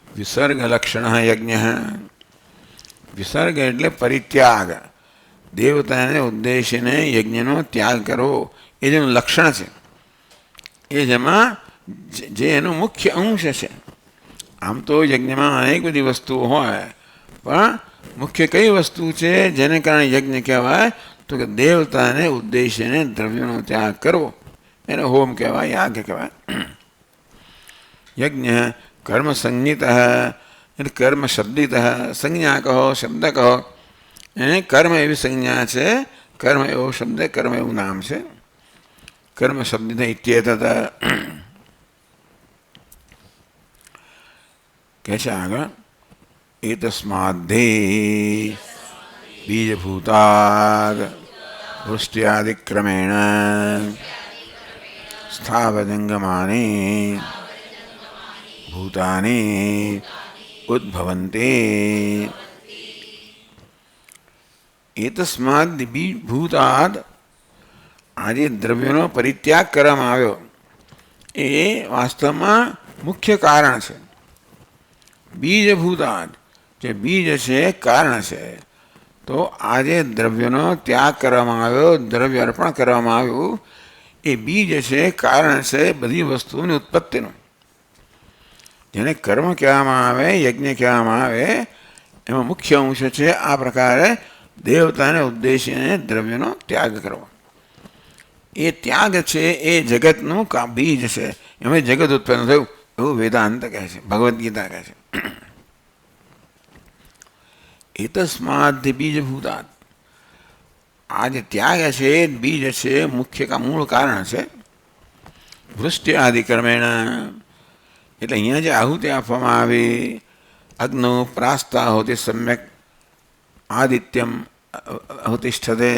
વિસર્ગ લક્ષણ યજ્ઞ. વિસર્ગ એટલે પરિત્યાગ, દેવતાને ઉદ્દેશીને યજ્ઞનો ત્યાગ કરવો, એ જેનું લક્ષણ છે, એ જેમાં જે એનું મુખ્ય અંશ છે. આમ તો યજ્ઞમાં અનેક બધી વસ્તુઓ હોય, પણ મુખ્ય કઈ વસ્તુ છે જેને કારણે યજ્ઞ કહેવાય? તો કે દેવતાને ઉદ્દેશીને દ્રવ્યનો ત્યાગ કરવો, એને હોમ કહેવાય, યાગ કહેવાય. યજ્ઞ કર્મ સંજ્ઞિત એટલે કર્મ શબ્દિત, સંજ્ઞા કહો શબ્દ કહો, એને કર્મ એવી સંજ્ઞા છે, કર્મ એવો શબ્દ, કર્મ એવું નામ છે. કર્મ શબ્દિત ઇત્યેતત. કહે છે આગળ, એતસ્માદ્ધે બીજભૂતાદ વૃષ્ટ્યાદિક્રમેણ સ્થાવજંગમાની ભૂતાની ઉદ્ભવન્તે. એતસ્માદ ભૂતાદ, આજે દ્રવ્યનો પરિત્યાગ કરવામાં આવ્યો એ વાસ્તવમાં મુખ્ય કારણ છે. બીજભૂતાદ, જે બીજ છે કારણ છે. તો આજે દ્રવ્યનો ત્યાગ કરવામાં આવ્યો, દ્રવ્ય અર્પણ કરવામાં આવ્યું, એ બીજ છે, કારણ છે બધી વસ્તુઓની ઉત્પત્તિનું. જેને કર્મ કહેવામાં આવે, યજ્ઞ કહેવામાં આવે, એમાં મુખ્ય અંશ છે આ પ્રકારે દેવતાને ઉદ્દેશીને દ્રવ્યનો ત્યાગ કરવો. એ ત્યાગ છે એ જગતનું બીજ છે, એમાં જગત ઉત્પન્ન થયું એવું વેદાંત કહે છે, ભગવદ્ ગીતા કહે છે. એતસ્માદ બીજભૂતાત, આ જે ત્યાગ છે એ બીજ છે, મુખ્ય મૂળ કારણ છે. વૃષ્ટિ આદિ કર્મેણ, એટલે અહીંયા જે આહુતિ આપવામાં આવી, અગ્નૌ પ્રાસ્તાહુતિ સમ્યક આદિત્યમ અહુતિષ્ઠતે,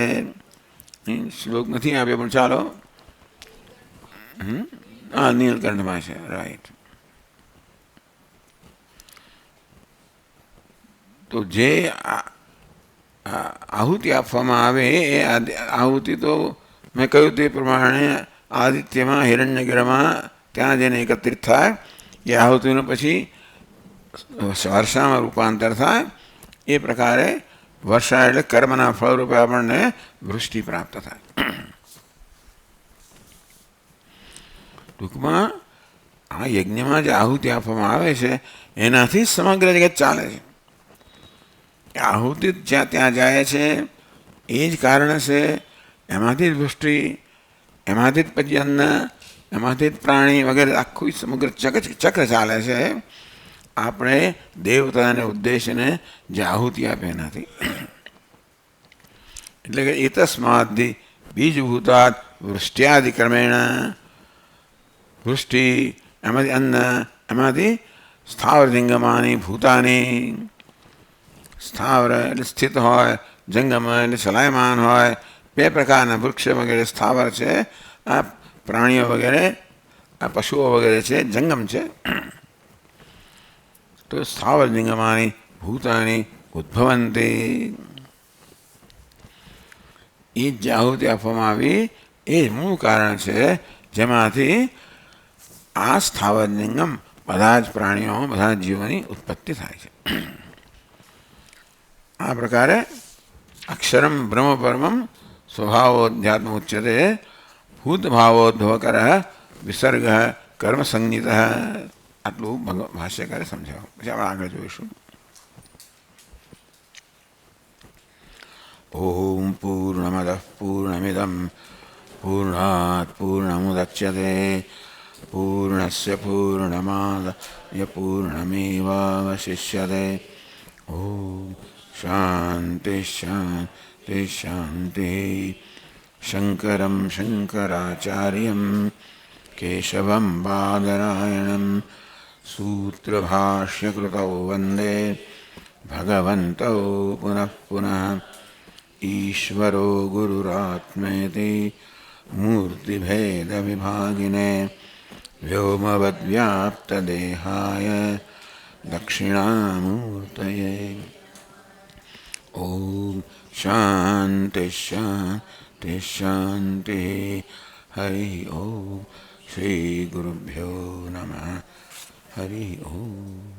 શ્લોક નથી આપ્યો પણ ચાલો, હા નીલકંઠમાં છે, રાઈટ. તો જે આહુતિ આપવામાં આવે એ આહુતિ તો મેં કહ્યું તે પ્રમાણે આદિત્યમાં હિરણ્યગર્ભમાં ત્યાં જઈને એકત્રિત થાય, એ આહુતિનું પછી વર્ષામાં રૂપાંતર થાય. એ પ્રકારે વર્ષા એટલે કર્મના ફળરૂપે આપણને વૃષ્ટિ પ્રાપ્ત થાય. ટૂંકમાં આ યજ્ઞમાં જે આહુતિ આપવામાં આવે છે એનાથી સમગ્ર જગત ચાલે છે. આહુતિ જ્યાં ત્યાં જાય છે એ જ કારણ છે, એમાંથી જ વૃષ્ટિ, એમાંથી જ પછી અન્ન, એમાંથી જ પ્રાણી વગેરે આખું સમગ્ર ચક્ર ચાલે છે. આપણે દેવતાને ઉદ્દેશીને જે આહુતિ આપે એનાથી. એટલે કે એતસ્માદ્ધિ બીજભૂતાદ વૃષ્ટ્યાદિ ક્રમેણ, વૃષ્ટિ એમાંથી અન્ન, એમાંથી સ્થાવર જંગમાની ભૂતાની, સ્થાવર એટલે સ્થિત હોય, જંગમ એટલે ચલાયમાન હોય, બે પ્રકારના વૃક્ષ વગેરે સ્થાવર છે, આ પ્રાણીઓ વગેરે, આ પશુઓ વગેરે છે, જંગમ છે. તો સ્થાવર જંગમાની ભૂતાની ઉદ્ભવંતી, એ જ આહુતિ આપવામાં આવી એ જ મૂળ કારણ છે, જેમાંથી આ સ્થાવર જંગમ બધા જ પ્રાણીઓ, બધા જ જીવોની ઉત્પત્તિ થાય છે. આ પ્રકારે અક્ષરમ બ્રહ્મ પરમમ સ્વભાવોધ્યાત્મ ઉચ્યતે ભૂતભાવોદ્ભવકર વિસર્ગ કર્મ સંગીત. આટલું ભાષ્યકારે સમજાવ્યું. પછી આપણે આગળ જોઈશું. ઓમ પૂર્ણમદ પૂર્ણમિદમ પૂર્ણાત પૂર્ણમુદચ્યતે પૂર્ણસ્ય પૂર્ણમાદાય પૂર્ણમેવાવશિષ્યતે. ઓમ શાંતિ શાંતિ શાંતિ. શંકરમ શંકરાચાર્યમ કેશવમ બાદરાયણમ સૂત્રભાષ્યકૃતૌ વંદે ભગવन्तौ પુનઃ પુનઃ. ઈશ્વરો ગુરુરાત્મેતિ મૂર્તિભેદવિભાગિને વ્યોમવદ્વ્યાપ્તદેહાય દક્ષિણામૂર્તયે. ઓમ શાંતિ શાંતિ શાંતિ. હરિ ઓમ. શ્રી ગુરુભ્યો નમઃ. હરિ ઓમ.